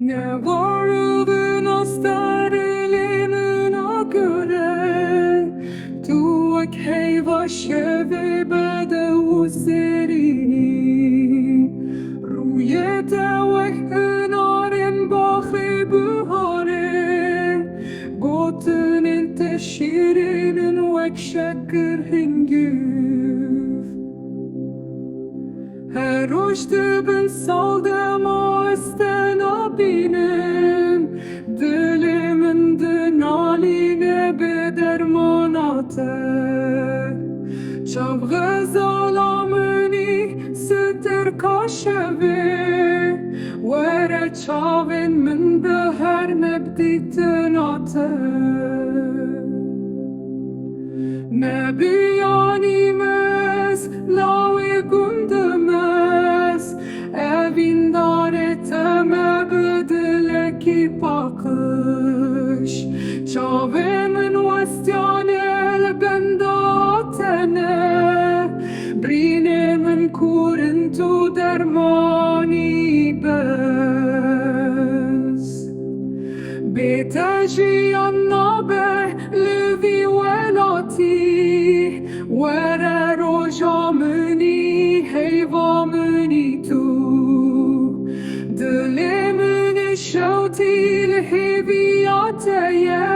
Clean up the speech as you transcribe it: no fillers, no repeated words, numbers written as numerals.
Ne varlığın astarlığına göre Tuğak heyva şeve bede uzeri Ruyete vek narin bahri buhare Gotinin teşirinin vek şekir hingüf Her hoştu ben saldım o istena benim Dilimin dinaline bedermanate Çavgı zalamını sütür kaşevi Vere çavin min beher nebditin ate Nebiyanimiz lavi gundumuz Evin dareteme bedileki bakış Çavimin vestyanel bendatene Brinemin kurintu dermani bez Betajiyan nabe levi velati Were rojamuni heyvamuni tu Dilimini şevti leheviyateye